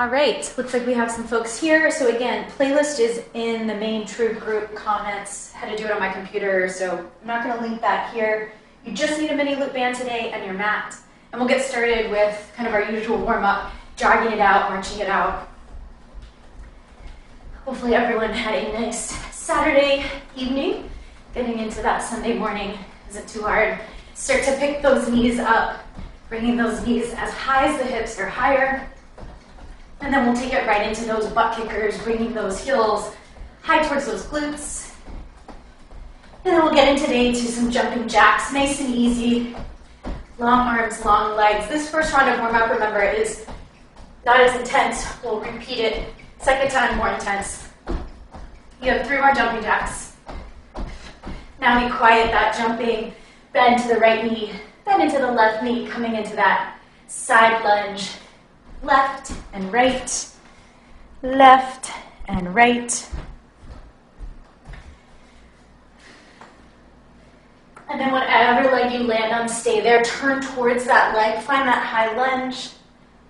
All right, looks like we have some folks here. So again, playlist is in the main Truve group comments. Had to do it on my computer, so I'm not going to link that here. You just need a mini loop band today and your mat. And we'll get started with kind of our usual warm-up, jogging it out, marching it out. Hopefully everyone had a nice Saturday evening. Getting into that Sunday morning isn't too hard. Start to pick those knees up, bringing those knees as high as the hips or higher. And then we'll take it right into those butt kickers, bringing those heels high towards those glutes. And then we'll get in today to some jumping jacks, nice and easy. Long arms, long legs. This first round of warm-up, remember, is not as intense. We'll repeat it. Second time, more intense. You have 3 more jumping jacks. Now we quiet that jumping. Bend to the right knee, bend into the left knee, coming into that side lunge. Left and right, left and right. And then whatever leg you land on, stay there. Turn towards that leg. Find that high lunge.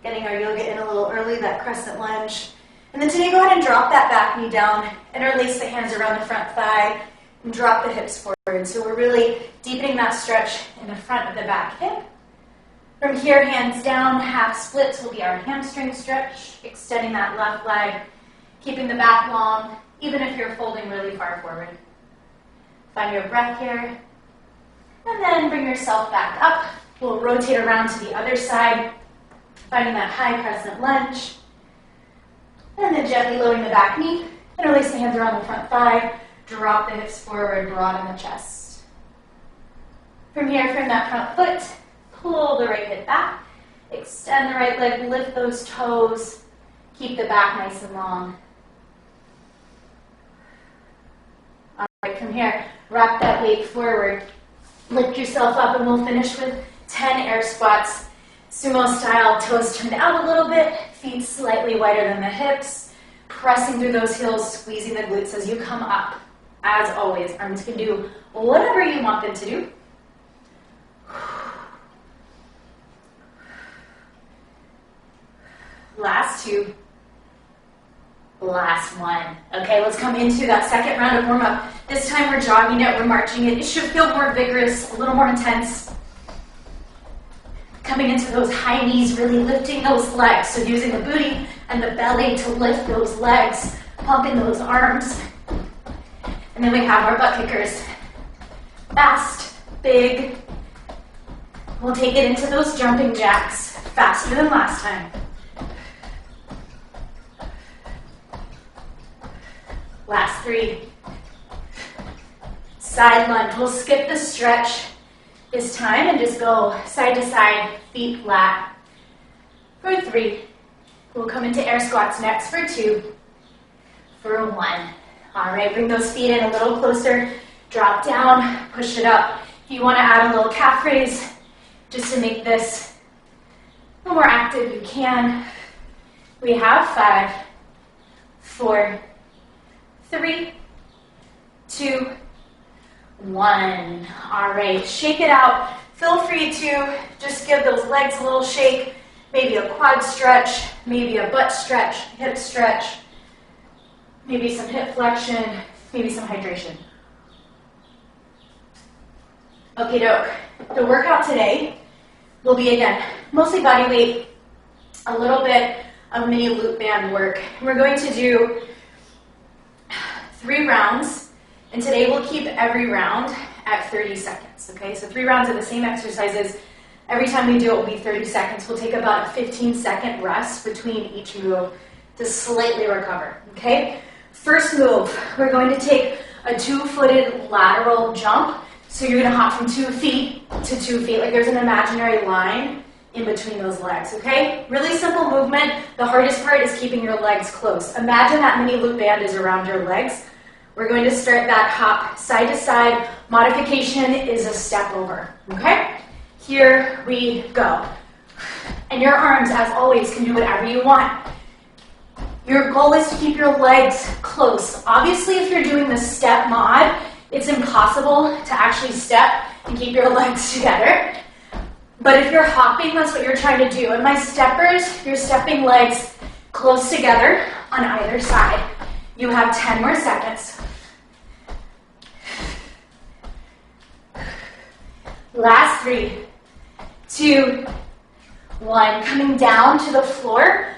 Getting our yoga in a little early, that crescent lunge. And then today, go ahead and drop that back knee down. Interlace the hands around the front thigh and drop the hips forward. So we're really deepening that stretch in the front of the back hip. From here, hands down, half splits will be our hamstring stretch, extending that left leg, keeping the back long, even if you're folding really far forward. Find your breath here, and then bring yourself back up. We'll rotate around to the other side, finding that high crescent lunge, and then gently lowering the back knee, interlace the hands around the front thigh, drop the hips forward, broaden the chest. From here, from that front foot, pull the right hip back, extend the right leg, lift those toes, keep the back nice and long. All right, from here, rock that weight forward, lift yourself up, and we'll finish with 10 air squats. Sumo style, toes turned out a little bit, feet slightly wider than the hips, pressing through those heels, squeezing the glutes as you come up. As always, arms can do whatever you want them to do. Last 2, last 1. Okay, let's come into that second round of warm-up. This time we're jogging it, we're marching it. It should feel more vigorous, a little more intense. Coming into those high knees, really lifting those legs. So using the booty and the belly to lift those legs, pumping those arms. And then we have our butt kickers. Fast, big. We'll take it into those jumping jacks, faster than last time. Last 3. Side lunge. We'll skip the stretch this time and just go side to side, feet flat. For 3. We'll come into air squats next for 2. For 1. All right, bring those feet in a little closer. Drop down, push it up. If you want to add a little calf raise, just to make this a little more active, you can. We have 5, 4, 3, 2, 1. All right, shake it out. Feel free to just give those legs a little shake, maybe a quad stretch, maybe a butt stretch, hip stretch, maybe some hip flexion, maybe some hydration. Okie doke. The workout today will be, again, mostly body weight, a little bit of mini loop band work. We're going to do 3 rounds, and today we'll keep every round at 30 seconds, okay? So 3 rounds of the same exercises. Every time we do it will be 30 seconds. We'll take about a 15-second rest between each move to slightly recover, okay? First move, we're going to take a 2-footed lateral jump. So you're gonna hop from 2 feet to 2 feet, like there's an imaginary line in between those legs, okay? Really simple movement. The hardest part is keeping your legs close. Imagine that mini loop band is around your legs. We're going to start that hop side to side. Modification is a step over, okay? Here we go. And your arms, as always, can do whatever you want. Your goal is to keep your legs close. Obviously, if you're doing the step mod, it's impossible to actually step and keep your legs together. But if you're hopping, that's what you're trying to do. And my steppers, you're stepping legs close together on either side. You have 10 more seconds. Last 3, 2, 1. Coming down to the floor.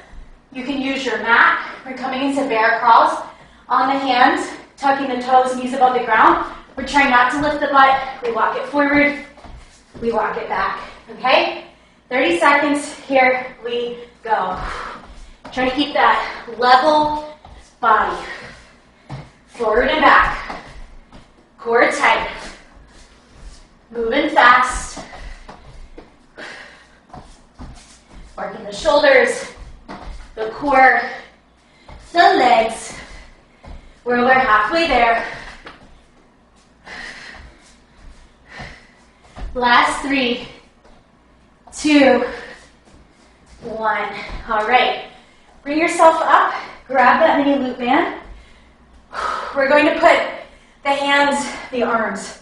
You can use your mat. We're coming into bear crawls. On the hands, tucking the toes, knees above the ground. We're trying not to lift the butt. We walk it forward. We walk it back. Okay? 30 seconds. Here we go. Try to keep that level body. Forward and back. Core tight. Moving fast. Working the shoulders, the core, the legs. We're halfway there. Last 3, 2, 1. All right. Bring yourself up. Grab that mini loop band. We're going to put the hands, the arms,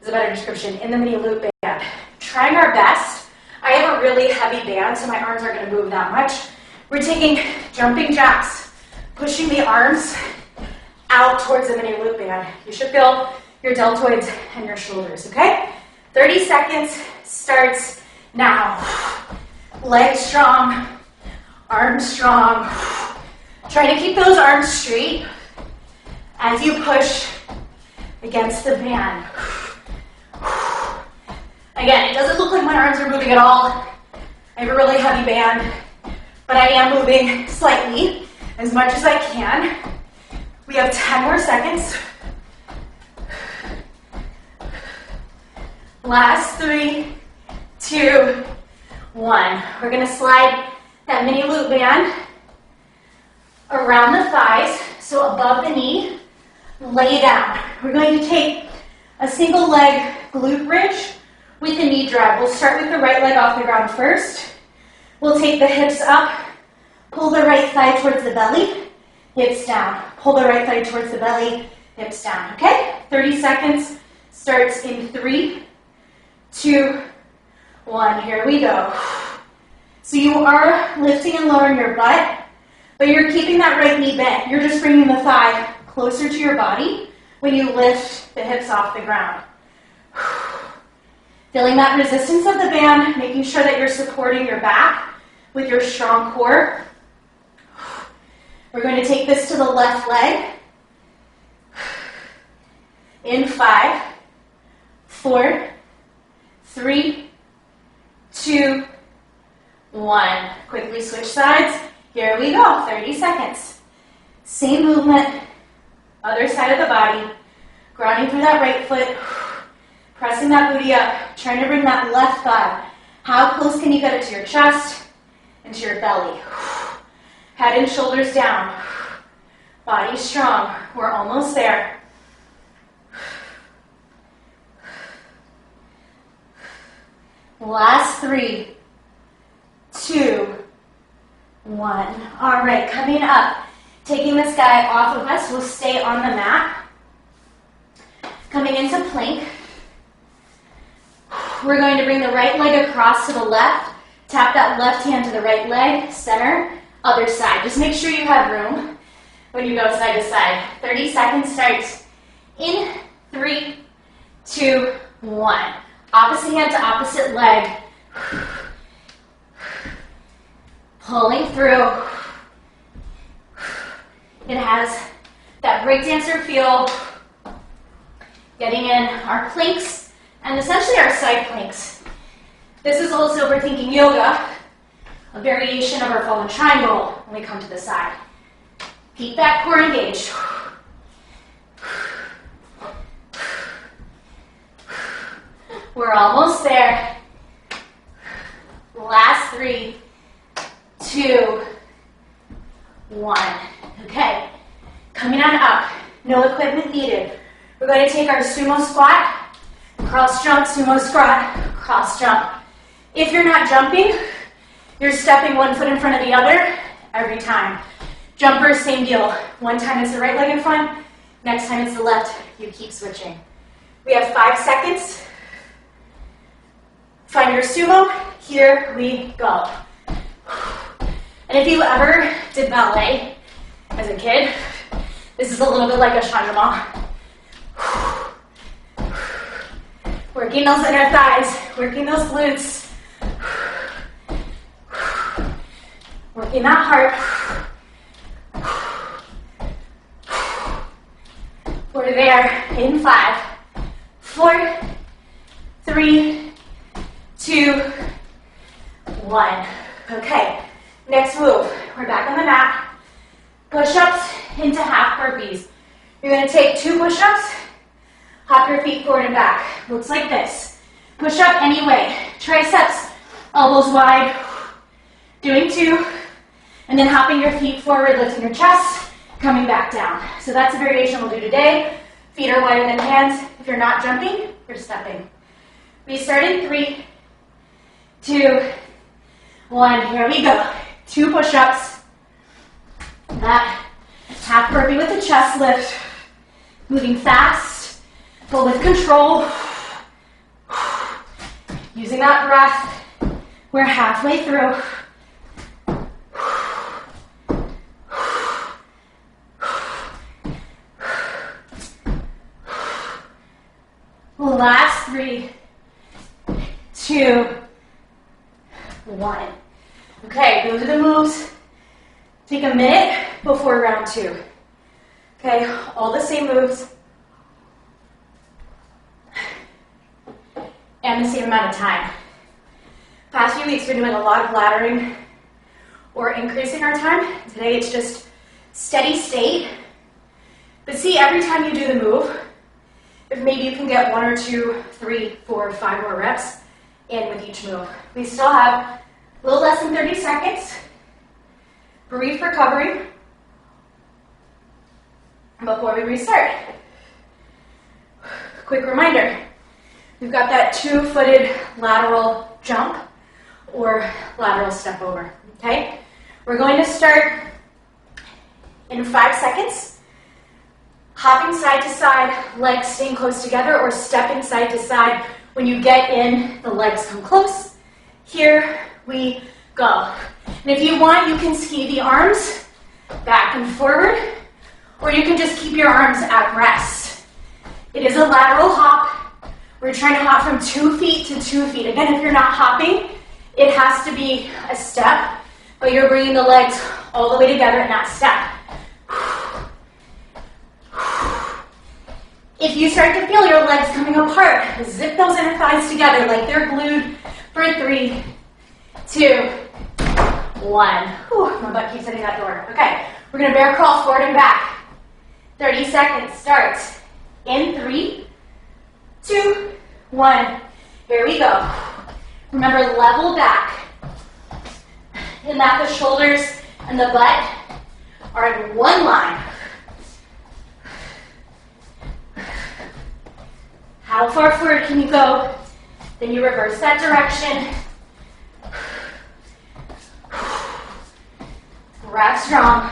is a better description, in the mini loop band. Trying our best. I have a really heavy band, so my arms aren't going to move that much. We're taking jumping jacks, pushing the arms out towards the mini loop band. You should feel your deltoids and your shoulders, okay? 30 seconds starts now. Legs strong, arms strong. Try to keep those arms straight as you push against the band. Again, it doesn't look like my arms are moving at all. I have a really heavy band, but I am moving slightly, as much as I can. We have 10 more seconds. Last 3, 2, 1. We're going to slide that mini loop band around the thighs, so above the knee, lay down. We're going to take a single leg glute bridge with a knee drag. We'll start with the right leg off the ground first. We'll take the hips up, pull the right thigh towards the belly, hips down. Pull the right thigh towards the belly, hips down, okay? 30 seconds starts in 3, 2, 1. Here we go. So you are lifting and lowering your butt, but you're keeping that right knee bent. You're just bringing the thigh closer to your body when you lift the hips off the ground. Feeling that resistance of the band, making sure that you're supporting your back with your strong core. We're going to take this to the left leg. In 5, 4, 3, 2, 1. Quickly switch sides. Here we go. 30 seconds. Same movement. Other side of the body. Grounding through that right foot. Pressing that booty up. Trying to bring that left thigh. How close can you get it to your chest and to your belly? Head and shoulders down. Body strong. We're almost there. Last 3, 2, 1. All right, coming up. Taking this guy off of us, we'll stay on the mat. Coming into plank. We're going to bring the right leg across to the left. Tap that left hand to the right leg, center, other side. Just make sure you have room when you go side to side. 30 seconds starts in 3, 2, 1. Opposite hand to opposite leg. Pulling through. It has that breakdancer feel. Getting in our planks and essentially our side planks. This is also, we're thinking yoga, a variation of our fallen triangle when we come to the side. Keep that core engaged. We're almost there. Last 3, 2, 1. Okay, coming on up. No equipment needed. We're going to take our sumo squat, cross jump, sumo squat, cross jump. If you're not jumping, you're stepping one foot in front of the other every time. Jumpers, same deal. One time it's the right leg in front, next time it's the left. You keep switching. We have 5 seconds. Find your sumo. Here we go. And if you ever did ballet as a kid, this is a little bit like a changement. Working those inner thighs, working those glutes, working that heart. We're there in 5, 4, 3, 2, 1. Okay, next move. We're back on the mat. Push-ups into half burpees. You're going to take 2 push-ups, hop your feet forward and back. Looks like this. Push up anyway. Triceps, elbows wide. Doing 2. And then hopping your feet forward, lifting your chest, coming back down. So that's a variation we'll do today. Feet are wider than hands. If you're not jumping, you're stepping. We start in 3, 2, 1. Here we go. 2 push-ups. That half burpee with the chest lift. Moving fast, but with control. Using that breath. We're halfway through. Last 3, 2, 1. Okay, those are the moves. Take a minute before round 2. Okay, all the same moves. And the same amount of time. Past few weeks, we're doing a lot of laddering or increasing our time. Today, it's just steady state. But see, every time you do the move, if maybe you can get 1 or 2, 3, 4, 5 more reps in with each move. We still have a little less than 30 seconds. Brief recovery before we restart. Quick reminder, we've got that 2-footed lateral jump or lateral step over, okay? We're going to start in 5 seconds. Hopping side to side, legs staying close together, or stepping side to side. When you get in, the legs come close. Here we go. And if you want, you can ski the arms back and forward, or you can just keep your arms at rest. It is a lateral hop. We're trying to hop from 2 feet to 2 feet. Again, if you're not hopping, it has to be a step, but you're bringing the legs all the way together in that step. If you start to feel your legs coming apart, zip those inner thighs together like they're glued for 3, 2, 1. Whew, my butt keeps hitting that door. Okay, we're going to bear crawl forward and back. 30 seconds starts in 3, 2, 1. Here we go. Remember, level back. In that the shoulders and the butt are in one line. How far forward can you go? Then you reverse that direction. Grab strong.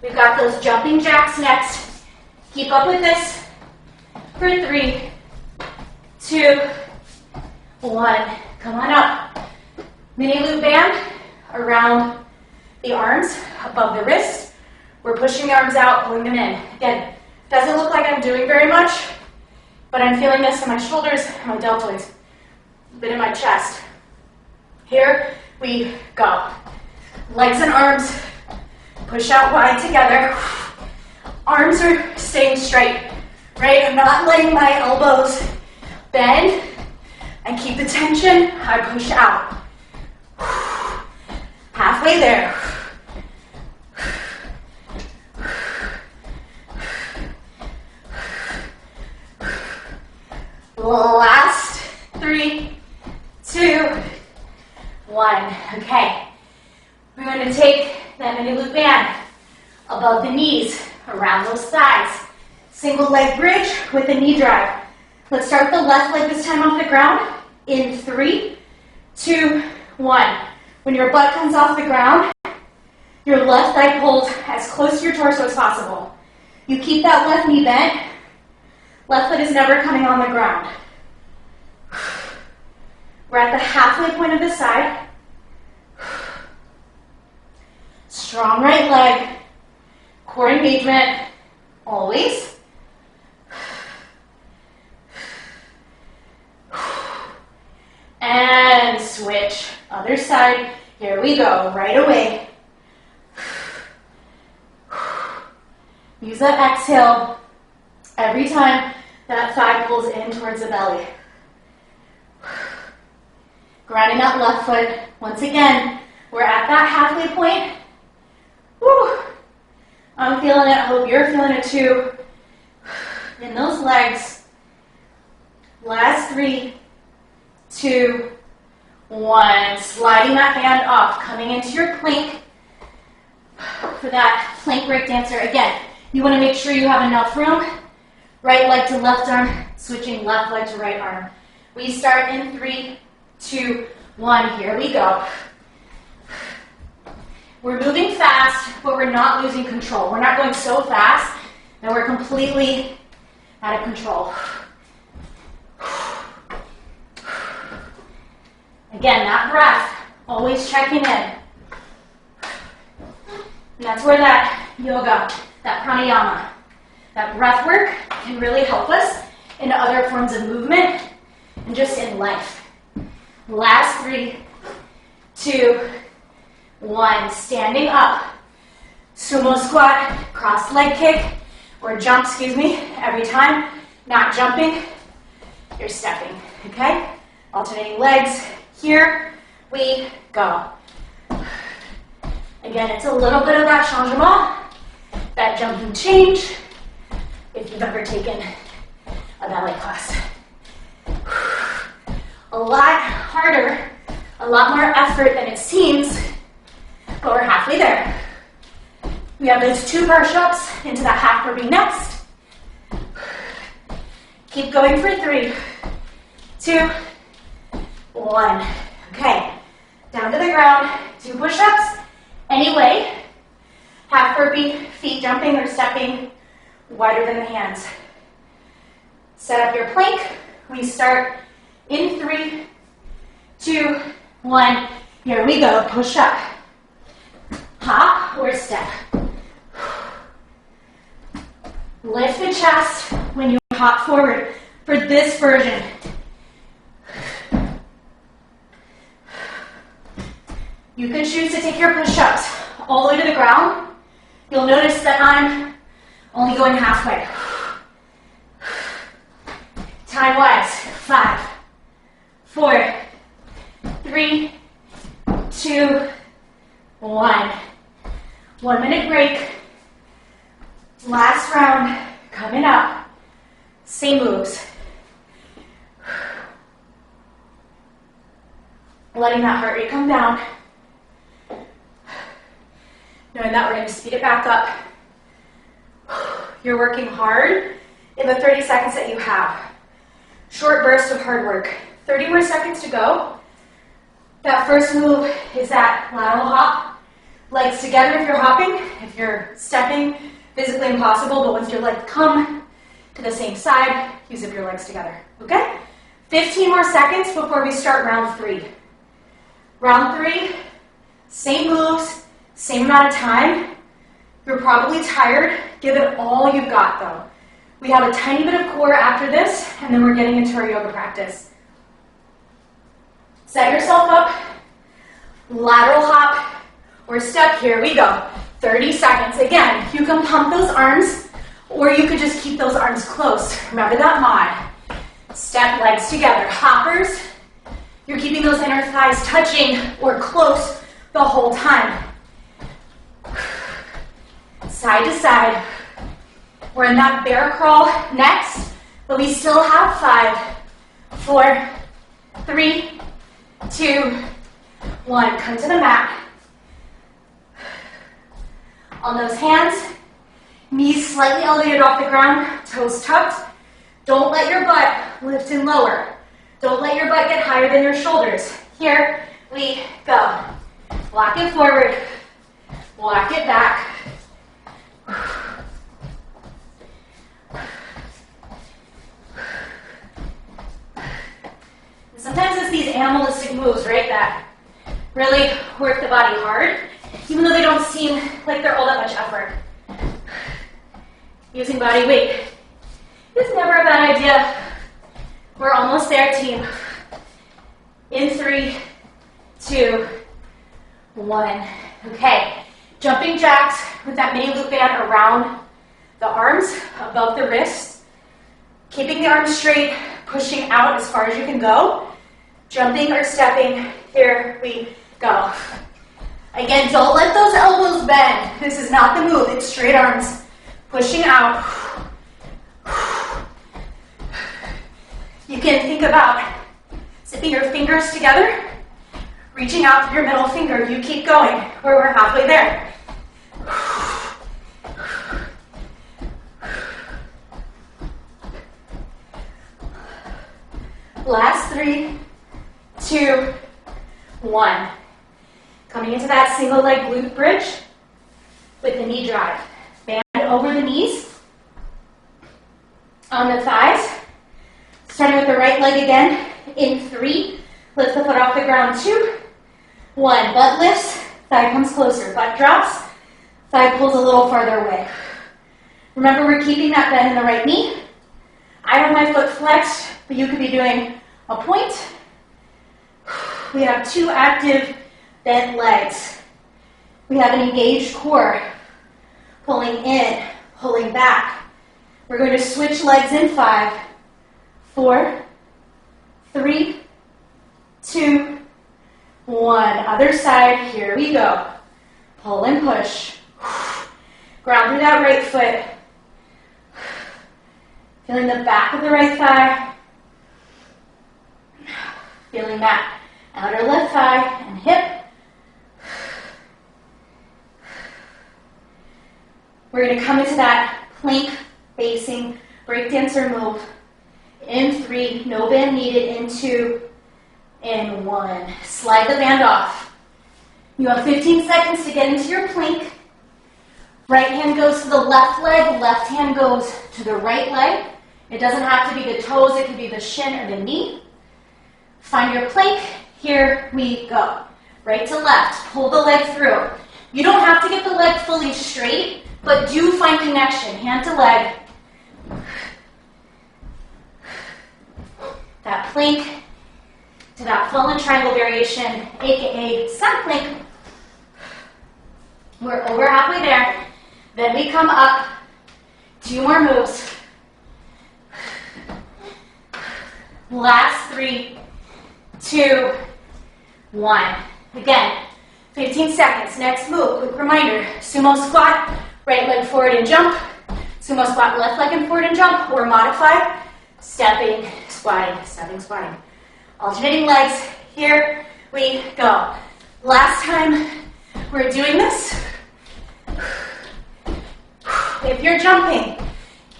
We've got those jumping jacks next. Keep up with this for 3, 2, 1. Come on up. Mini loop band around the arms, above the wrist. We're pushing the arms out, pulling them in. Again, doesn't look like I'm doing very much, but I'm feeling this in my shoulders and my deltoids, a bit in my chest. Here we go. Legs and arms push out wide together. Arms are staying straight, right? I'm not letting my elbows bend. I keep the tension, I push out. Halfway there. Last 3, 2, 1. Okay. We're going to take that mini loop band above the knees, around those thighs. Single leg bridge with a knee drive. Let's start the left leg this time off the ground in 3, 2, 1. When your butt comes off the ground, your left thigh pulls as close to your torso as possible. You keep that left knee bent. Left foot is never coming on the ground. We're at the halfway point of the side. Strong right leg, core engagement, always. And switch, other side. Here we go, right away. Use that exhale every time that thigh pulls in towards the belly. Grounding that left foot. Once again, we're at that halfway point. Woo! I'm feeling it. I hope you're feeling it too. In those legs. Last 3, 2, 1. Sliding that hand up, coming into your plank. For that plank break dancer, again, you want to make sure you have enough room. Right leg to left arm, switching left leg to right arm. We start in 3, 2, 1. Here we go. We're moving fast, but we're not losing control. We're not going so fast that we're completely out of control. Again, that breath, always checking in. And that's where that yoga, that pranayama, that breath work can really help us in other forms of movement and just in life. Last 3, 2, 1. Standing up. Sumo squat, cross leg kick, or jump, every time. Not jumping, you're stepping, okay? Alternating legs. Here we go. Again, it's a little bit of that changement, that jumping change, if you've ever taken a ballet class. A lot harder, a lot more effort than it seems, but we're halfway there. We have those 2 push-ups into that half burpee next. Keep going for 3, 2, 1. Okay, down to the ground, 2 push-ups. Anyway, half burpee, feet jumping or stepping wider than the hands. Set up your plank. We start in 3, 2, 1. Here we go, push up. Hop or step. Lift the chest when you hop forward for this version. You can choose to take your push-ups all the way to the ground. You'll notice that I'm only going halfway. Time-wise, 5, 4, 3, 2, 1. 1 minute break. Last round, coming up. Same moves. Letting that heart rate come down. Knowing that we're going to speed it back up. You're working hard in the 30 seconds that you have. Short burst of hard work. 30 more seconds to go. That first move is that lateral hop. Legs together if you're hopping. If you're stepping, physically impossible, but once your legs come to the same side, you zip your legs together. Okay? 15 more seconds before we start round 3. Round 3, same moves, same amount of time. You're probably tired. Give it all you've got, though. We have a tiny bit of core after this, and then we're getting into our yoga practice. Set yourself up. Lateral hop or step. Here we go. 30 seconds. Again, you can pump those arms, or you could just keep those arms close. Remember that mod. Step legs together. Hoppers. You're keeping those inner thighs touching or close the whole time. Side to side. We're in that bear crawl next, but we still have 5, 4, 3, 2, 1. Come to the mat. On those hands, knees slightly elevated off the ground, toes tucked. Don't let your butt lift and lower. Don't let your butt get higher than your shoulders. Here we go. Walk it forward. Walk it back. Sometimes it's these animalistic moves, right, that really work the body hard. even though they don't seem like they're all that much effort. Using body weight is never a bad idea. We're almost there, team. In 3, 2, 1. Okay, jumping jacks with that mini loop band around the arms, above the wrists. Keeping the arms straight, pushing out as far as you can go. Jumping or stepping, here we go. Again, don't let those elbows bend. This is not the move, it's straight arms. Pushing out. You can think about zipping your fingers together, reaching out with your middle finger. You keep going, where we're halfway there. Last 3, 2, 1. Coming into that single leg glute bridge with the knee drive. Band over the knees, on the thighs. Starting with the right leg again. In 3, lift the foot off the ground. 2, 1. Butt lifts, thigh comes closer. Butt drops, thigh pulls a little farther away. Remember, we're keeping that bend in the right knee. I have my foot flexed, but you could be doing a point. We have 2 active bent legs. We have an engaged core. Pulling in, pulling back. We're going to switch legs in 5, 4, 3, 2, 1. Other side, here we go. Pull and push. Ground through that right foot. Feeling the back of the right thigh. Feeling that outer left thigh and hip. We're going to come into that plank facing breakdancer move. In 3, no band needed. In 2, in 1. Slide the band off. You have 15 seconds to get into your plank. Right hand goes to the left leg, left hand goes to the right leg. It doesn't have to be the toes, it could be the shin or the knee. Find your plank, here we go. Right to left, pull the leg through. You don't have to get the leg fully straight, but do find connection, hand to leg. That plank to that fallen triangle variation, aka sun plank. We're over halfway there. Then we come up, 2 more moves. Last 3, 2, 1. Again, 15 seconds. Next move, quick reminder, sumo squat, right leg forward and jump. Sumo squat, left leg and forward and jump, or modified, stepping, squatting, stepping, squatting. Alternating legs, here we go. Last time we're doing this, if you're jumping,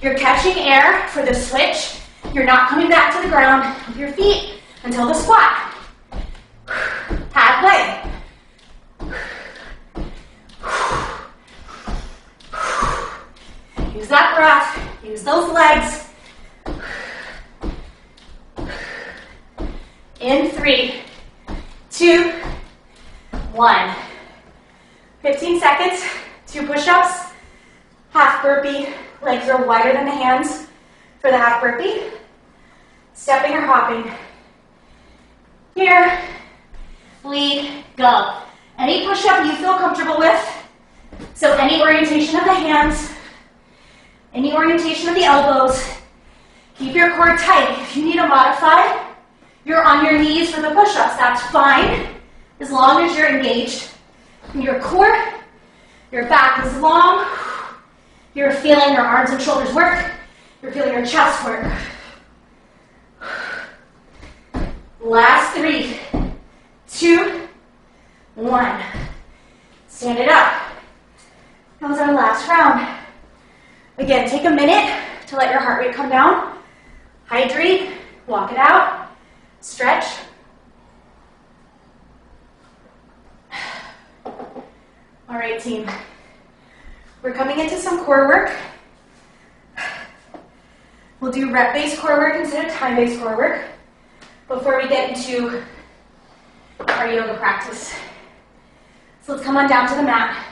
you're catching air for the switch. You're not coming back to the ground with your feet until the squat. Halfway. Use that breath. Use those legs. In 3, 2, 1. 15 seconds. 2 push-ups. Half burpee. Legs are wider than the hands for the half burpee. Stepping or hopping. Here we go. Any push-up you feel comfortable with. So any orientation of the hands, any orientation of the elbows. Keep your core tight. If you need to modify, you're on your knees for the push-ups. That's fine, as long as you're engaged in your core. Your back is long. You're feeling your arms and shoulders work. You're feeling your chest work. Last 3, 2, 1. Stand it up. That was our last round. Again, take a minute to let your heart rate come down. Hydrate, walk it out, stretch. All right, team. We're coming into some core work. We'll do rep-based core work instead of time-based core work before we get into our yoga practice. So let's come on down to the mat.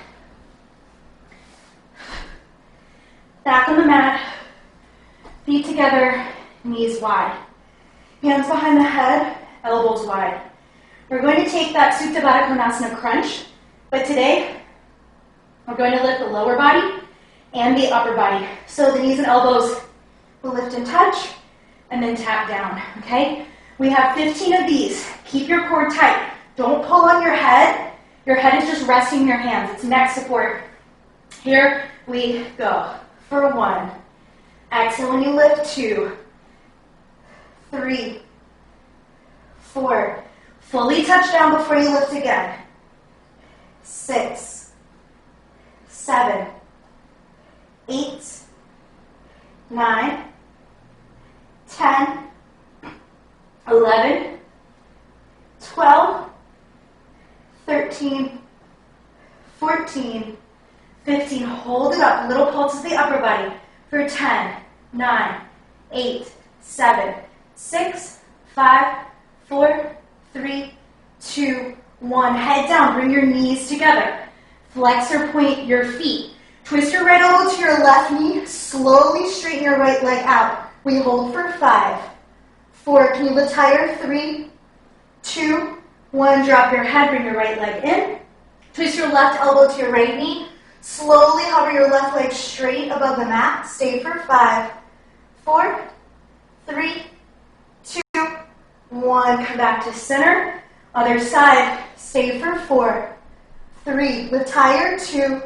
Back on the mat, feet together, knees wide. Hands behind the head, elbows wide. We're going to take that Supta Baddha Konasana crunch, but today we're going to lift the lower body and the upper body. So the knees and elbows will lift and touch, and then tap down, okay? We have 15 of these. Keep your core tight. Don't pull on your head. Your head is just resting in your hands. It's neck support. Here we go. For 1. Exhale when you lift. 2, 3, 4. Fully touch down before you lift again. 6, 7, 8, 9, 10, 11, 12, 13, 14, 15. Hold it up. Little pulse to the upper body for 10, 9, 8, 7, 6, 5, 4, 3, 2, 1. Head down. Bring your knees together. Flex or point your feet. Twist your right elbow to your left knee. Slowly straighten your right leg out. We hold for 5, 4. Can you lift higher? 3, 2, 1. Drop your head. Bring your right leg in. Twist your left elbow to your right knee. Slowly hover your left leg straight above the mat. Stay for 5, 4, 3, 2, 1. Come back to center. Other side. Stay for 4, 3. Lift higher. 2,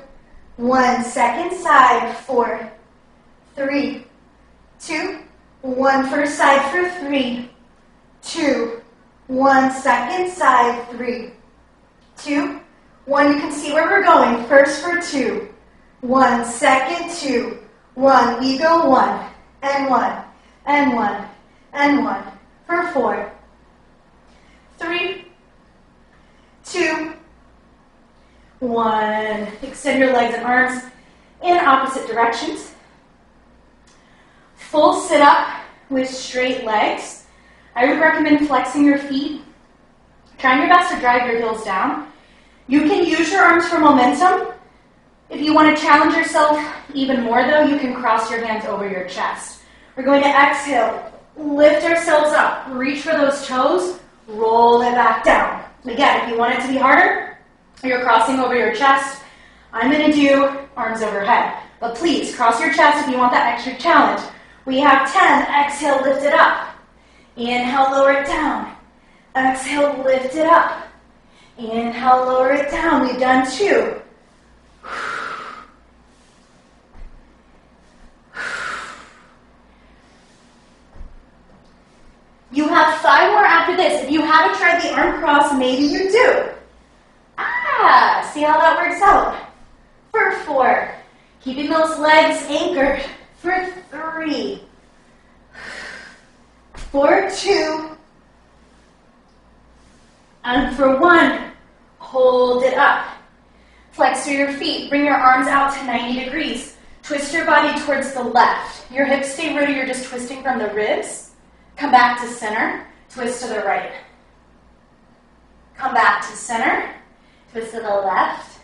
1. Second side. 4, 3, 2, 1. First side for 3, 2, 1. Second side. 3, 2, 1. You can see where we're going. First for 2, 1. Second, 2, 1. We go 1, and 1, and 1, and 1. For 4, 3, 2, 1. Extend your legs and arms in opposite directions. Full sit-up with straight legs. I would recommend flexing your feet, trying your best to drive your heels down. You can use your arms for momentum. If you want to challenge yourself even more, though, you can cross your hands over your chest. We're going to exhale, lift ourselves up, reach for those toes, roll it back down. Again, if you want it to be harder, you're crossing over your chest. I'm going to do arms overhead. But please, cross your chest if you want that extra challenge. We have 10. Exhale, lift it up. Inhale, lower it down. Exhale, lift it up. Inhale, lower it down. We've done 2. You have 5 more after this. If you haven't tried the arm cross, maybe you do. See how that works out. For 4, keeping those legs anchored. For 3, for 2, and for 1, hold it up. Flex through your feet. Bring your arms out to 90 degrees. Twist your body towards the left. Your hips stay rooted. You're just twisting from the ribs. Come back to center. Twist to the right. Come back to center. Twist to the left.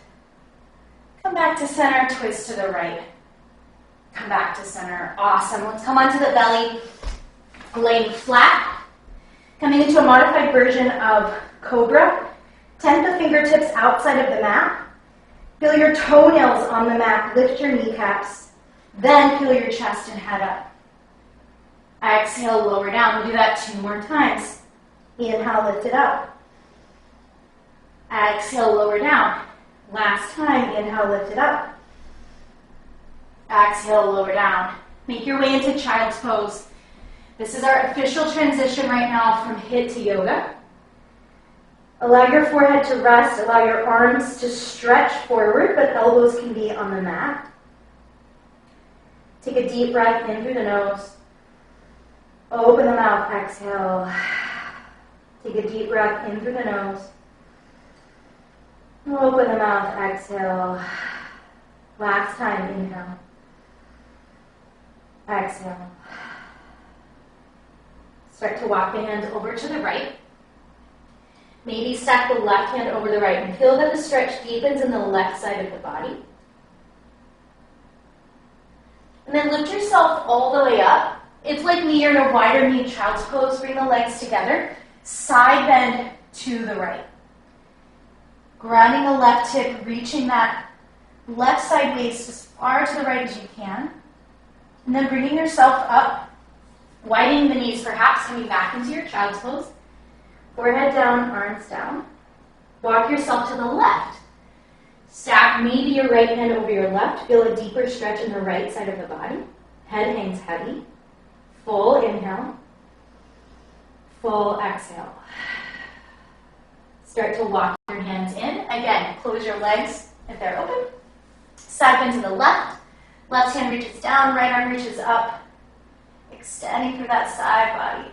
Come back to center. Twist to the right. Come back to center. Awesome. Let's come onto the belly. Laying flat. Coming into a modified version of Cobra. Tent the fingertips outside of the mat. Feel your toenails on the mat. Lift your kneecaps. Then feel your chest and head up. Exhale, lower down. We'll do that 2 more times. Inhale, lift it up. Exhale, lower down. Last time. Inhale, lift it up. Exhale, lower down. Make your way into child's pose. This is our official transition right now from HIIT to yoga. Allow your forehead to rest. Allow your arms to stretch forward, but elbows can be on the mat. Take a deep breath in through the nose. Open the mouth, exhale. Take a deep breath in through the nose. Open the mouth, exhale. Last time, inhale. Exhale. Start to walk the hands over to the right. Maybe stack the left hand over the right and feel that the stretch deepens in the left side of the body. And then lift yourself all the way up. It's like me, you're in a wider knee child's pose. Bring the legs together. Side bend to the right. Grounding the left hip, reaching that left side waist as far to the right as you can. And then bringing yourself up, widening the knees, perhaps coming back into your child's pose. Forehead down, arms down. Walk yourself to the left. Stack maybe your right hand over your left. Feel a deeper stretch in the right side of the body. Head hangs heavy. Full inhale. Full exhale. Start to walk your hands in. Again, close your legs if they're open. Side bend to the left. Left hand reaches down, right arm reaches up. Extending through that side body.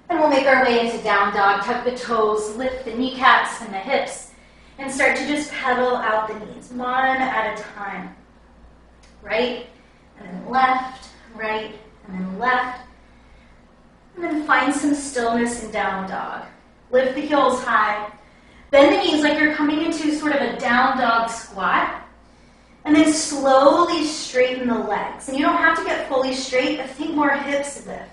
And we'll make our way into down dog. Tuck the toes, lift the kneecaps and the hips, and start to just pedal out the knees, one at a time. Right, and then left, right, and then left. And then find some stillness in down dog. Lift the heels high. Bend the knees like you're coming into sort of a down dog squat. And then slowly straighten the legs. And you don't have to get fully straight, but think more hips lift.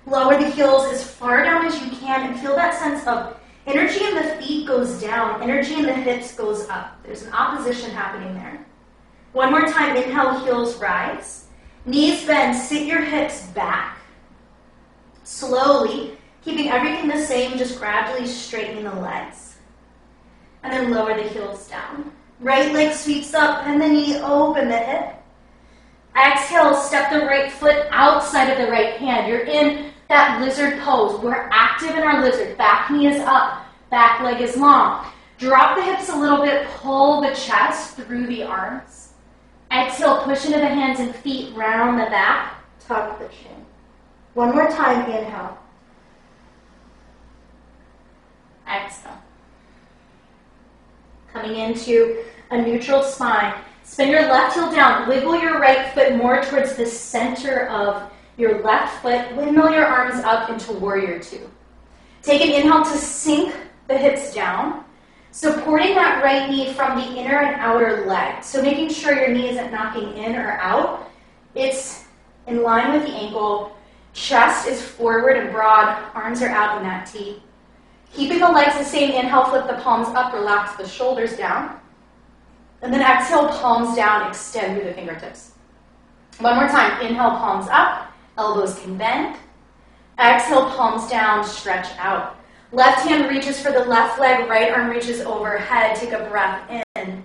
Lower the heels as far down as you can and feel that sense of energy in the feet goes down, energy in the hips goes up. There's an opposition happening there. One more time, inhale, heels rise. Knees bend, sit your hips back. Slowly, keeping everything the same, just gradually straightening the legs. And then lower the heels down. Right leg sweeps up, and the knee, open the hip. Exhale, step the right foot outside of the right hand. You're in that lizard pose. We're active in our lizard. Back knee is up, back leg is long. Drop the hips a little bit, pull the chest through the arms. Exhale, push into the hands and feet, round the back, tuck the chin. One more time, inhale. Exhale. Coming into a neutral spine. Spin your left heel down. Wiggle your right foot more towards the center of your left foot. Windmill your arms up into warrior two. Take an inhale to sink the hips down, supporting that right knee from the inner and outer leg. So making sure your knee isn't knocking in or out. It's in line with the ankle. Chest is forward and broad. Arms are out in that T. Keeping the legs the same, inhale, flip the palms up, relax the shoulders down. And then exhale, palms down, extend through the fingertips. One more time, inhale, palms up, elbows can bend. Exhale, palms down, stretch out. Left hand reaches for the left leg, right arm reaches overhead. Take a breath in.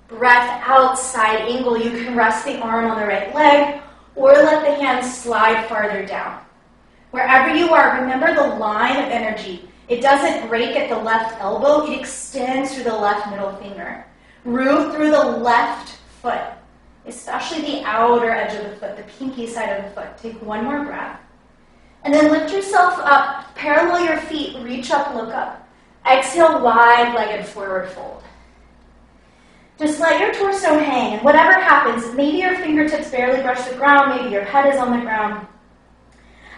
Breath out, side angle. You can rest the arm on the right leg or let the hands slide farther down. Wherever you are, remember the line of energy. It doesn't break at the left elbow. It extends through the left middle finger. Root through the left foot, especially the outer edge of the foot, the pinky side of the foot. Take one more breath. And then lift yourself up. Parallel your feet. Reach up, look up. Exhale, wide-legged forward fold. Just let your torso hang. And whatever happens, maybe your fingertips barely brush the ground. Maybe your head is on the ground.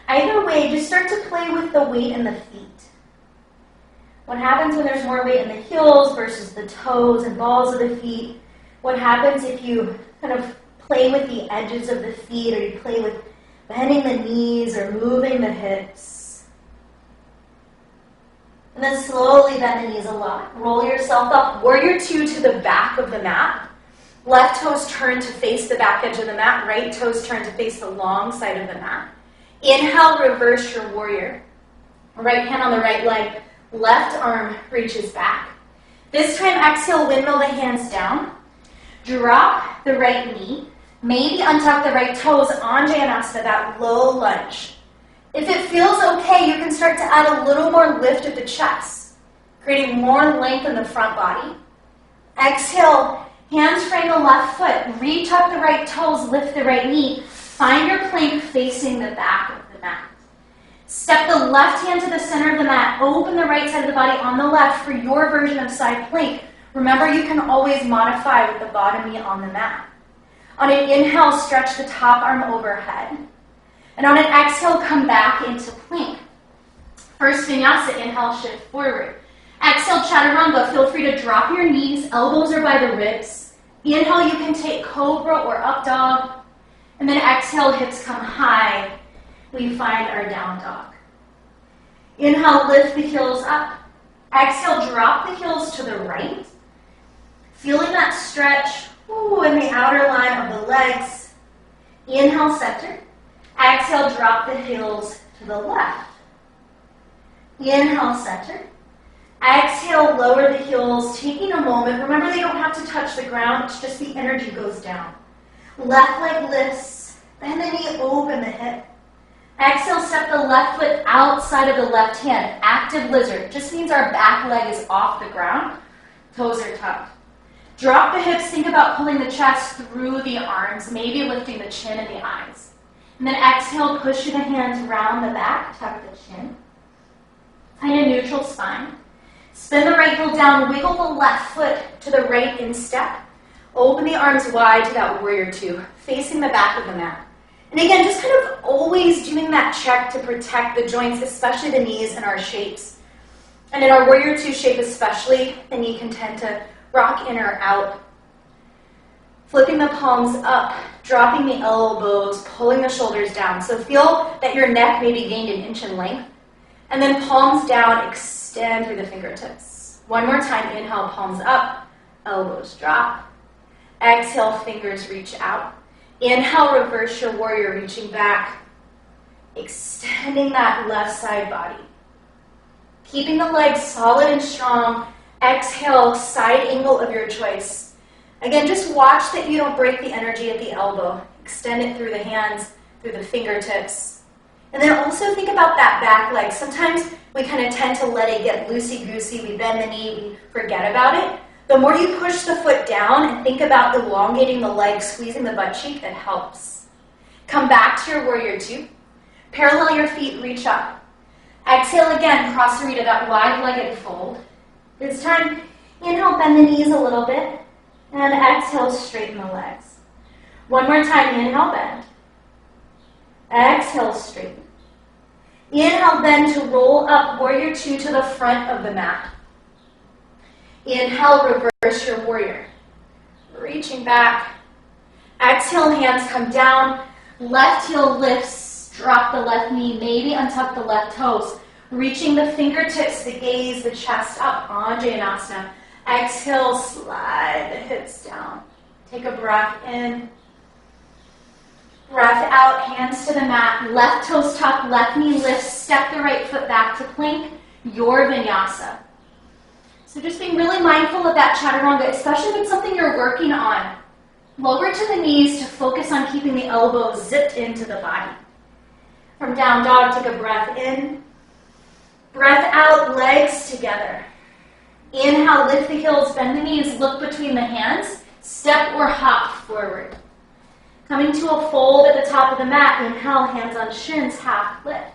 Either way, just start to play with the weight in the feet. What happens when there's more weight in the heels versus the toes and balls of the feet? What happens if you kind of play with the edges of the feet, or you play with bending the knees or moving the hips? And then slowly bend the knees a lot. Roll yourself up. Warrior two to the back of the mat. Left toes turn to face the back edge of the mat. Right toes turn to face the long side of the mat. Inhale, reverse your warrior. Right hand on the right leg. Left arm reaches back. This time, exhale, windmill the hands down. Drop the right knee. Maybe untuck the right toes, Anjaneyasana, that low lunge. If it feels okay, you can start to add a little more lift of the chest, creating more length in the front body. Exhale, hands frame the left foot. Retuck the right toes, lift the right knee. Find your plank facing the back of the mat. Step the left hand to the center of the mat. Open the right side of the body on the left for your version of side plank. Remember, you can always modify with the bottom knee on the mat. On an inhale, stretch the top arm overhead. And on an exhale, come back into plank. First vinyasa, inhale, shift forward. Exhale, chaturanga. Feel free to drop your knees. Elbows are by the ribs. Inhale, you can take cobra or up dog. And then exhale, hips come high. We find our down dog. Inhale, lift the heels up. Exhale, drop the heels to the right. Feeling that stretch in the outer line of the legs. Inhale, center. Exhale, drop the heels to the left. Inhale, center. Exhale, lower the heels, taking a moment. Remember, they don't have to touch the ground. It's just the energy goes down. Left leg lifts. Bend the knee, open the hip. Exhale, step the left foot outside of the left hand. Active lizard. Just means our back leg is off the ground. Toes are tucked. Drop the hips. Think about pulling the chest through the arms, maybe lifting the chin and the eyes. And then exhale, push the hands round the back, tuck the chin. Find a neutral spine. Spin the right heel down, wiggle the left foot to the right in step. Open the arms wide to that warrior two, facing the back of the mat. And again, just kind of always doing that check to protect the joints, especially the knees and our shapes. And in our warrior two shape especially, the knee can tend to rock in or out. Flipping the palms up, dropping the elbows, pulling the shoulders down. So feel that your neck may be gained an inch in length. And then palms down, extend through the fingertips. One more time, inhale, palms up, elbows drop. Exhale, fingers reach out. Inhale, reverse your warrior, reaching back. Extending that left side body. Keeping the legs solid and strong. Exhale, side angle of your choice. Again, just watch that you don't break the energy at the elbow. Extend it through the hands, through the fingertips. And then also think about that back leg. Sometimes we kind of tend to let it get loosey-goosey. We bend the knee, we forget about it. The more you push the foot down and think about elongating the leg, squeezing the butt cheek, it helps. Come back to your warrior two. Parallel your feet, reach up. Exhale again, cross the knee to that wide-legged fold. This time, inhale, bend the knees a little bit. And exhale, straighten the legs. One more time, inhale, bend. Exhale, straighten. Inhale, bend to roll up warrior two to the front of the mat. Inhale, reverse your warrior. Reaching back. Exhale, hands come down. Left heel lifts, drop the left knee, maybe untuck the left toes. Reaching the fingertips, the gaze, the chest up, Anjaneyasana. Exhale, slide the hips down. Take a breath in. Breath out, hands to the mat. Left toes tuck, left knee lifts. Step the right foot back to plank. Your vinyasa. So just being really mindful of that chaturanga, especially if it's something you're working on. Lower to the knees to focus on keeping the elbows zipped into the body. From down dog, take a breath in. Breath out, legs together. Inhale, lift the heels, bend the knees, look between the hands. Step or hop forward. Coming to a fold at the top of the mat. Inhale, hands on shins, half lift.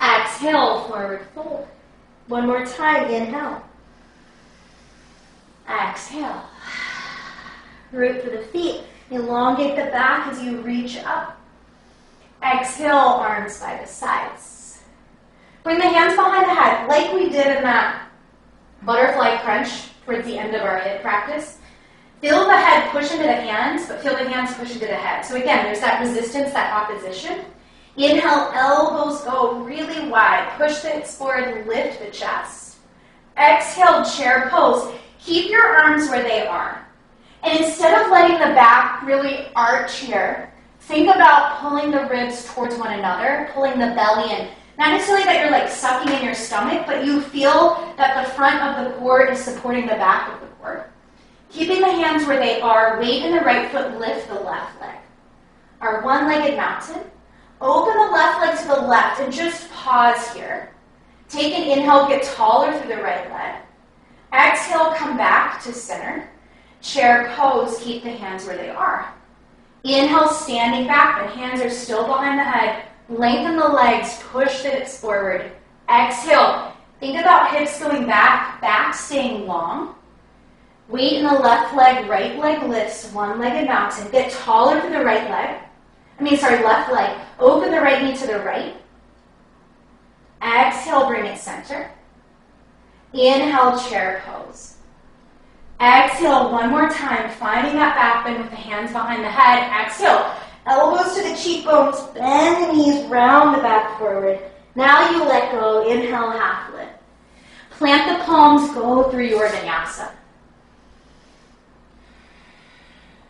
Exhale, forward fold. One more time, inhale. Exhale. Root through the feet. Elongate the back as you reach up. Exhale, arms by the sides. Bring the hands behind the head, like we did in that butterfly crunch towards the end of our HIIT practice. Feel the head push into the hands, but feel the hands push into the head. So again, there's that resistance, that opposition. Inhale, elbows go really wide. Push the hips forward, lift the chest. Exhale, chair pose. Keep your arms where they are. And instead of letting the back really arch here, think about pulling the ribs towards one another, pulling the belly in. Not necessarily that you're like sucking in your stomach, but you feel that the front of the core is supporting the back of the core. Keeping the hands where they are, weight in the right foot, lift the left leg. Our one-legged mountain. Open the left leg to the left and just pause here. Take an inhale, get taller through the right leg. Exhale, come back to center. Chair pose, keep the hands where they are. Inhale, standing back, the hands are still behind the head. Lengthen the legs, push the hips forward. Exhale, think about hips going back, back staying long. Weight in the left leg, right leg lifts, one-legged mountain. Get taller through the left leg. Open the right knee to the right. Exhale, bring it center. Inhale, chair pose. Exhale, one more time, finding that back bend with the hands behind the head. Exhale, elbows to the cheekbones, bend the knees, round the back forward. Now you let go, inhale, half lift. Plant the palms, go through your vinyasa.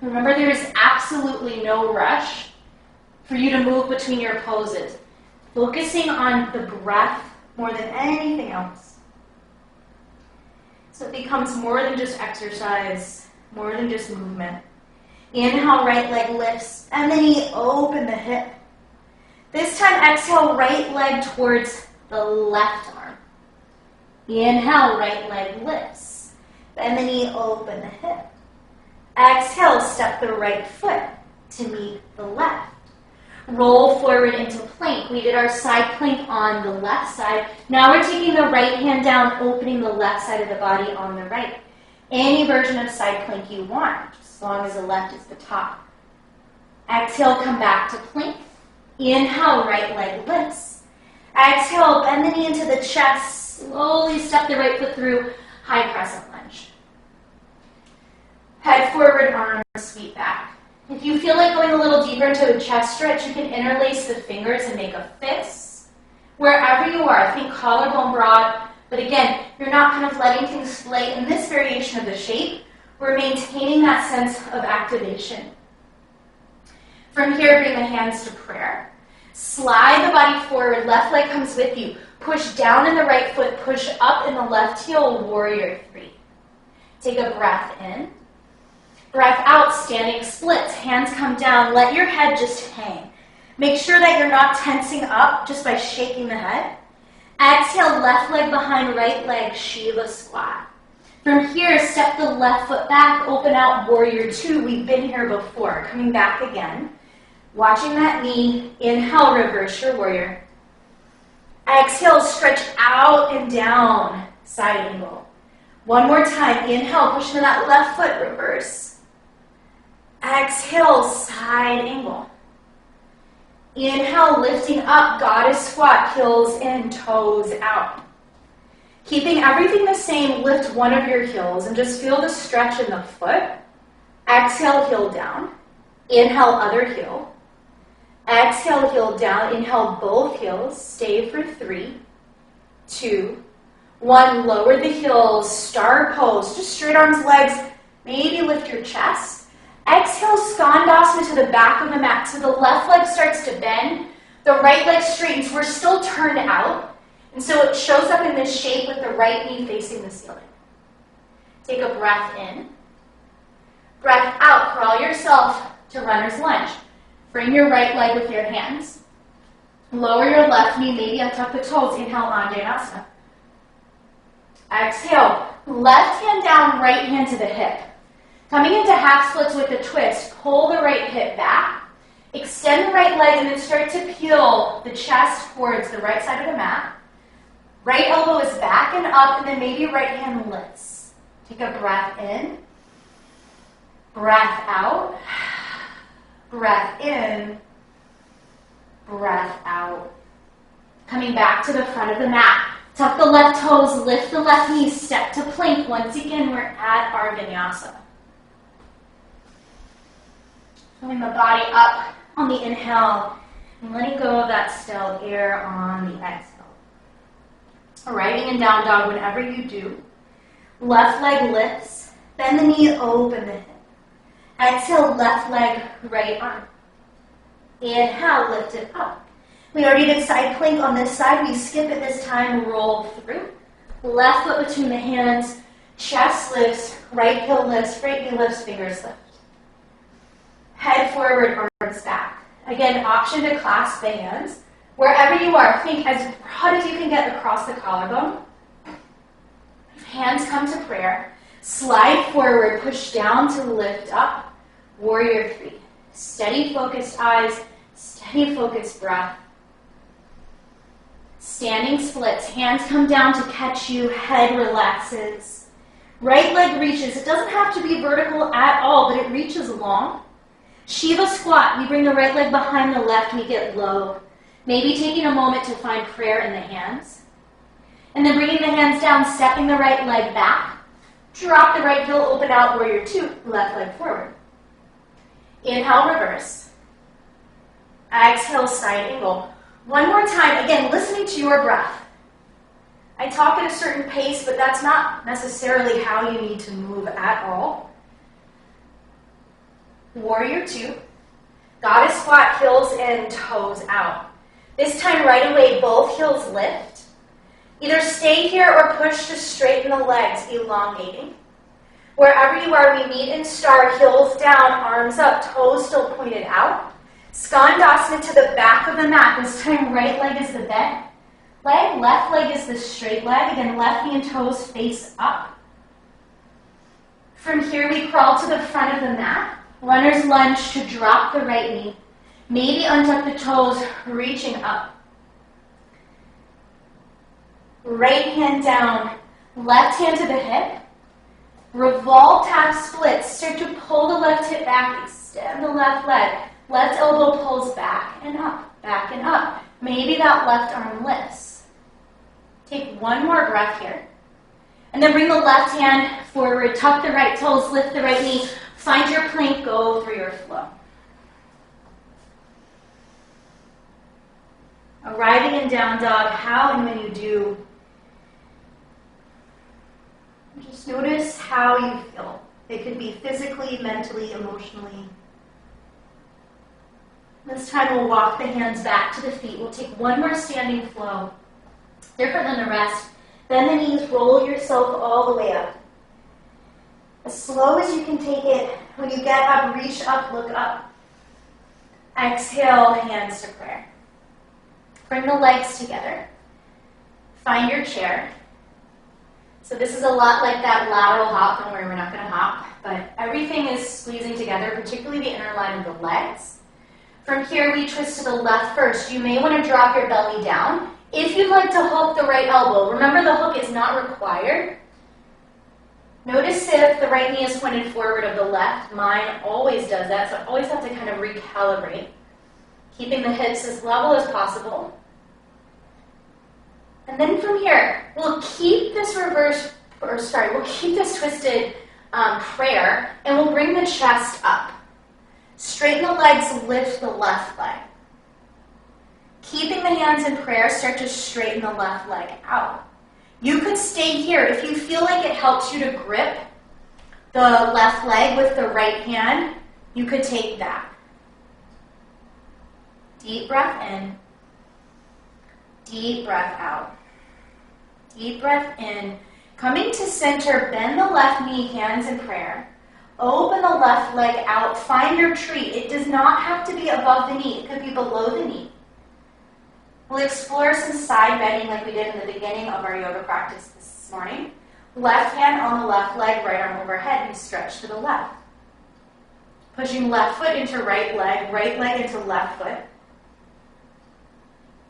Remember, there is absolutely no rush for you to move between your poses. Focusing on the breath more than anything else. So it becomes more than just exercise, more than just movement. Inhale, right leg lifts, and then you open the hip. This time, exhale, right leg towards the left arm. Inhale, right leg lifts, and then you open the hip. Exhale, step the right foot to meet the left. Roll forward into plank. We did our side plank on the left side. Now we're taking the right hand down, opening the left side of the body on the right. Any version of side plank you want, just as long as the left is the top. Exhale, come back to plank. Inhale, right leg lifts. Exhale, bend the knee into the chest. Slowly step the right foot through, high crescent lunge. Head forward, arms sweep back. If you feel like going a little deeper into a chest stretch, you can interlace the fingers and make a fist. Wherever you are, think collarbone broad, but again, you're not kind of letting things splay. In this variation of the shape, we're maintaining that sense of activation. From here, bring the hands to prayer. Slide the body forward, left leg comes with you. Push down in the right foot, push up in the left heel, warrior three. Take a breath in. Breath out, standing splits. Hands come down. Let your head just hang. Make sure that you're not tensing up just by shaking the head. Exhale, left leg behind right leg, Shiva squat. From here, step the left foot back, open out, warrior two. We've been here before. Coming back again. Watching that knee. Inhale, reverse your warrior. Exhale, stretch out and down, side angle. One more time. Inhale, push into that left foot, reverse. Exhale, side angle. Inhale, lifting up, goddess squat, heels in, toes out. Keeping everything the same, lift one of your heels and just feel the stretch in the foot. Exhale, heel down. Inhale, other heel. Exhale, heel down. Inhale, both heels. Stay for 3, 2, 1. Lower the heels, star pose. Just straight arms, legs. Maybe lift your chest. Exhale, skandasana to the back of the mat. So the left leg starts to bend. The right leg straightens. We're still turned out. And so it shows up in this shape with the right knee facing the ceiling. Take a breath in. Breath out. Crawl yourself to runner's lunge. Frame your right leg with your hands. Lower your left knee, maybe untuck the toes. Inhale, Andrea. Exhale. Left hand down, right hand to the hip. Coming into half splits with a twist, pull the right hip back, extend the right leg, and then start to peel the chest towards the right side of the mat. Right elbow is back and up, and then maybe right hand lifts. Take a breath in, breath out, breath in, breath out. Coming back to the front of the mat. Tuck the left toes, lift the left knee, step to plank. Once again, we're at our vinyasa. Pulling the body up on the inhale and letting go of that stilled air on the exhale. Arriving in down dog whenever you do. Left leg lifts, bend the knee, open the hip. Exhale, left leg, right arm. Inhale, lift it up. We already did side plank on this side. We skip it this time, roll through. Left foot between the hands, chest lifts, right heel lifts, right knee lifts, fingers lift. Head forward, arms back. Again, option to clasp the hands. Wherever you are, think as broad as you can get across the collarbone. Hands come to prayer. Slide forward, push down to lift up. Warrior three. Steady, focused eyes, steady, focused breath. Standing splits. Hands come down to catch you. Head relaxes. Right leg reaches. It doesn't have to be vertical at all, but it reaches long. Shiva squat, we bring the right leg behind the left, we get low. Maybe taking a moment to find prayer in the hands. And then bringing the hands down, stepping the right leg back. Drop the right heel, open out, warrior two, left leg forward. Inhale, reverse. Exhale, side angle. One more time, again, listening to your breath. I talk at a certain pace, but that's not necessarily how you need to move at all. Warrior two. Goddess squat, heels in, toes out. This time, right away, both heels lift. Either stay here or push to straighten the legs, elongating. Wherever you are, we meet in star, heels down, arms up, toes still pointed out. Skandasana to the back of the mat. This time, right leg is the bent leg, left leg is the straight leg. Again, left knee and toes face up. From here, we crawl to the front of the mat. Runner's lunge to drop the right knee. Maybe untuck the toes, reaching up. Right hand down, left hand to the hip. Revolve, tap, split. Start to pull the left hip back, extend the left leg. Left elbow pulls back and up. Maybe that left arm lifts. Take one more breath here. And then bring the left hand forward, tuck the right toes, lift the right knee. Find your plank, go through your flow. Arriving in down dog, how and when you do, just notice how you feel. It could be physically, mentally, emotionally. This time we'll walk the hands back to the feet. We'll take one more standing flow, different than the rest. Bend the knees, roll yourself all the way up. As slow as you can take it. When you get up, reach up, look up. Exhale, hands to prayer. Bring the legs together. Find your chair. So this is a lot like that lateral hop. Don't worry, we're not going to hop. But everything is squeezing together, particularly the inner line of the legs. From here, we twist to the left first. You may want to drop your belly down. If you'd like to hook the right elbow, remember the hook is not required. Notice if the right knee is pointed forward of the left. Mine always does that, so I always have to kind of recalibrate. Keeping the hips as level as possible. And then from here, we'll keep this we'll keep this twisted prayer, and we'll bring the chest up. Straighten the legs, lift the left leg. Keeping the hands in prayer, start to straighten the left leg out. You could stay here. If you feel like it helps you to grip the left leg with the right hand, you could take that. Deep breath in. Deep breath out. Deep breath in. Coming to center, bend the left knee, hands in prayer. Open the left leg out. Find your tree. It does not have to be above the knee. It could be below the knee. We'll explore some side bending like we did in the beginning of our yoga practice this morning. Left hand on the left leg, right arm overhead, and stretch to the left. Pushing left foot into right leg into left foot.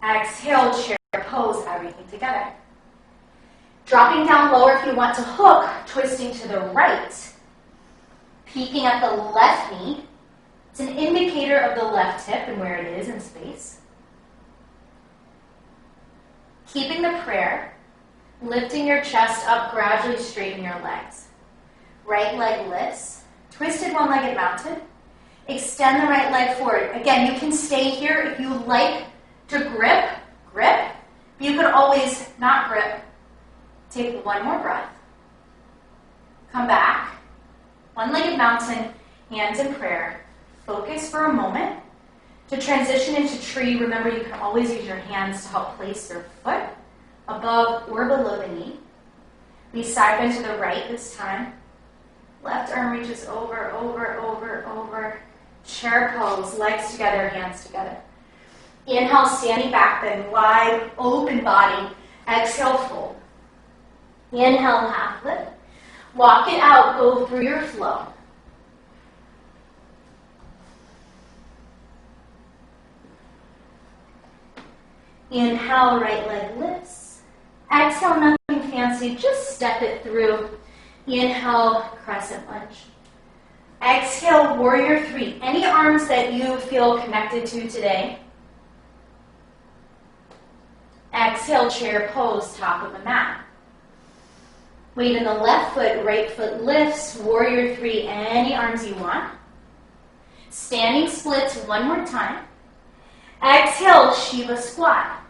Exhale, chair pose, everything together. Dropping down lower if you want to hook, twisting to the right. Peeking at the left knee. It's an indicator of the left hip and where it is in space. Keeping the prayer, lifting your chest up, gradually straighten your legs. Right leg lifts, twisted one-legged mounted. Extend the right leg forward. Again, you can stay here if you like to grip. You can always not grip. Take one more breath. Come back. One-legged mountain, hands in prayer. Focus for a moment. To transition into tree, remember you can always use your hands to help place your foot above or below the knee. We side bend to the right this time. Left arm reaches over. Chair pose, legs together, hands together. Inhale, standing back bend, wide, open body. Exhale, fold. Inhale, half lift. Walk it out, go through your flow. Inhale, right leg lifts. Exhale, nothing fancy, just step it through. Inhale, crescent lunge. Exhale, warrior three. Any arms that you feel connected to today? Exhale, chair pose, top of the mat. Weight in the left foot, right foot lifts, warrior three, any arms you want. Standing splits one more time. Exhale, Shiva squat.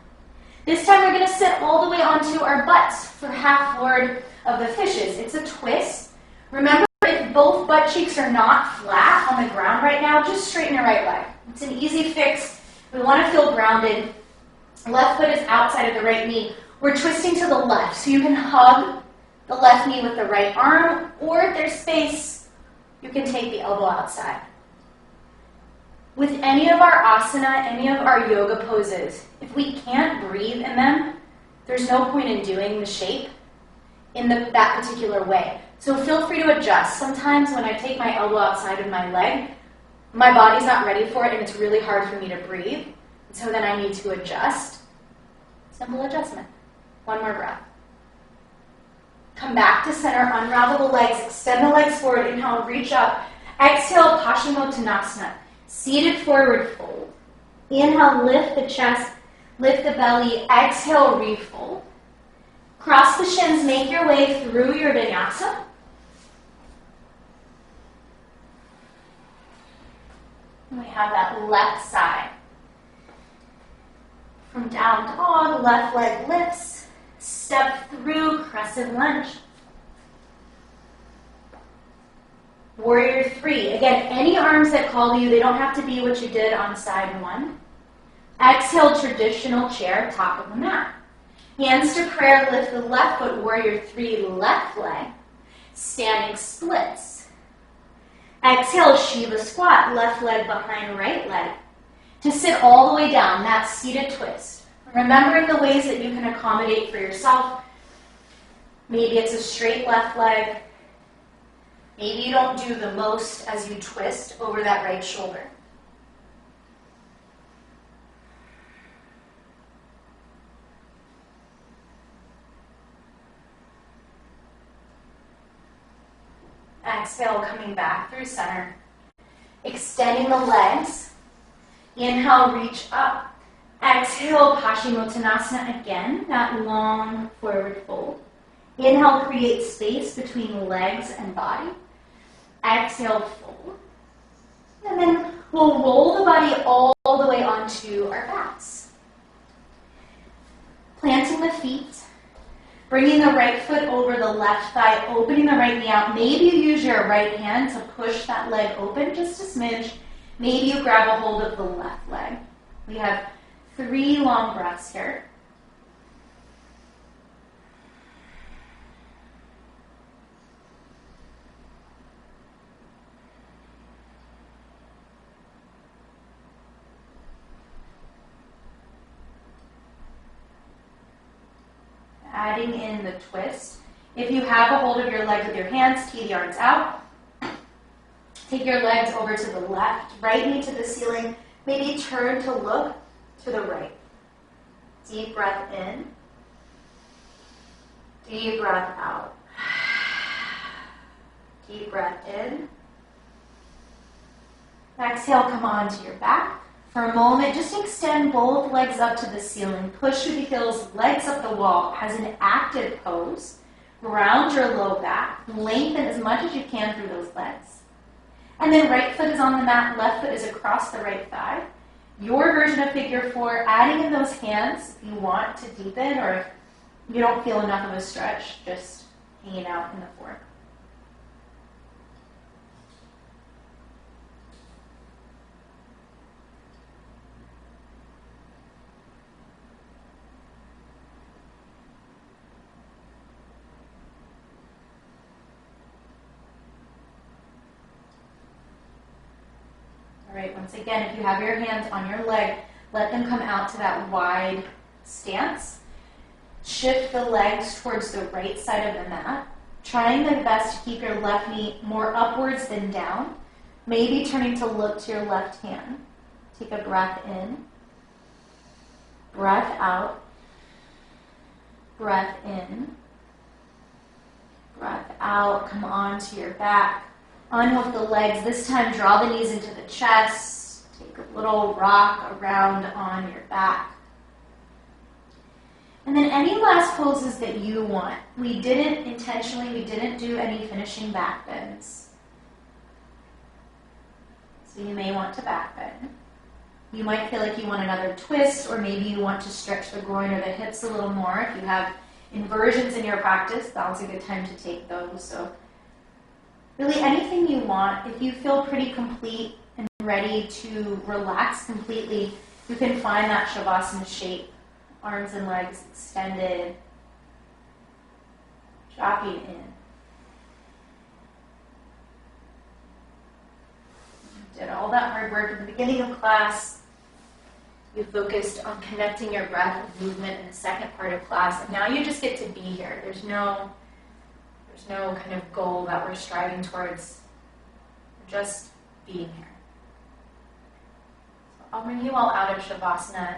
This time we're going to sit all the way onto our butts for half forward of the fishes. It's a twist. Remember, if both butt cheeks are not flat on the ground right now, just straighten your right leg. It's an easy fix. We want to feel grounded. Left foot is outside of the right knee. We're twisting to the left, so you can hug the left knee with the right arm, or if there's space, you can take the elbow outside. With any of our asana, any of our yoga poses, if we can't breathe in them, there's no point in doing the shape in that particular way. So feel free to adjust. Sometimes when I take my elbow outside of my leg, my body's not ready for it and it's really hard for me to breathe. So then I need to adjust. Simple adjustment. One more breath. Come back to center, unravel the legs, extend the legs forward, inhale, reach up. Exhale, Paschimottanasana. Seated forward fold. Inhale, lift the chest, lift the belly. Exhale, refold. Cross the shins, make your way through your vinyasa. And we have that left side. From down dog, left leg lifts. Step through, crescent lunge. Warrior three. Again, any arms that call to you, they don't have to be what you did on side one. Exhale, traditional chair, top of the mat. Hands to prayer, lift the left foot, warrior three, left leg. Standing splits. Exhale, Shiva squat, left leg behind right leg. To sit all the way down, that seated twist. Remembering the ways that you can accommodate for yourself. Maybe it's a straight left leg. Maybe you don't do the most as you twist over that right shoulder. Exhale, coming back through center. Extending the legs. Inhale, reach up. Exhale, Paschimottanasana again, that long forward fold. Inhale, create space between legs and body. Exhale, fold. And then we'll roll the body all the way onto our backs. Planting the feet. Bringing the right foot over the left thigh, opening the right knee out. Maybe you use your right hand to push that leg open just a smidge. Maybe you grab a hold of the left leg. We have 3 long breaths here. Adding in the twist. If you have a hold of your leg with your hands, tee the arms out. Take your legs over to the left, right knee to the ceiling. Maybe turn to look to the right. Deep breath in. Deep breath out. Deep breath in. Exhale, come onto your back. For a moment, just extend both legs up to the ceiling. Push through the heels, legs up the wall as an active pose. Round your low back. Lengthen as much as you can through those legs. And then right foot is on the mat, left foot is across the right thigh. Your version of figure 4, adding in those hands if you want to deepen or if you don't feel enough of a stretch, just hanging out in the 4. All right, once again, if you have your hands on your leg, let them come out to that wide stance. Shift the legs towards the right side of the mat, trying the best to keep your left knee more upwards than down. Maybe turning to look to your left hand. Take a breath in, breath out, breath in, breath out. Come onto your back. Unhook the legs. This time, draw the knees into the chest. Take a little rock around on your back. And then any last poses that you want. We didn't do any finishing back bends. So you may want to back bend. You might feel like you want another twist, or maybe you want to stretch the groin or the hips a little more. If you have inversions in your practice, now's a good time to take those. So really anything you want. If you feel pretty complete and ready to relax completely, you can find that Shavasana shape. Arms and legs extended, dropping in. You did all that hard work at the beginning of class. You focused on connecting your breath with movement in the second part of class, and now you just get to be here. There's no kind of goal that we're striving towards. We're just being here. So I'll bring you all out of Shavasana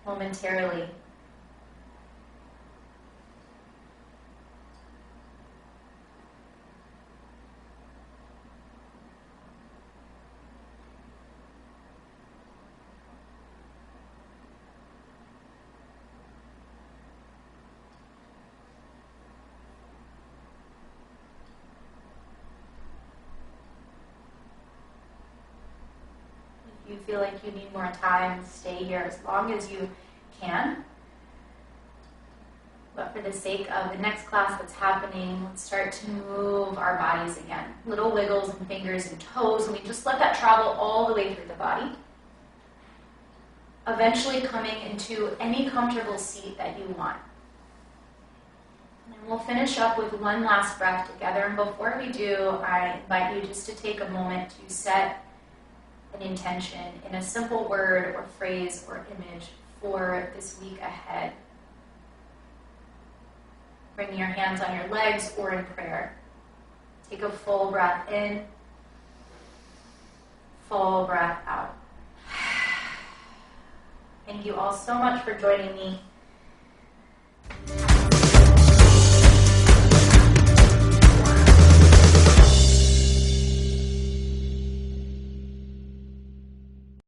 momentarily. If you feel like you need more time, stay here as long as you can. But for the sake of the next class that's happening, let's start to move our bodies again. Little wiggles and fingers and toes, and we just let that travel all the way through the body. Eventually coming into any comfortable seat that you want. And we'll finish up with one last breath together. And before we do, I invite you just to take a moment to set an intention in a simple word or phrase or image for this week ahead. Bringing your hands on your legs or in prayer. Take a full breath in, full breath out. Thank you all so much for joining me.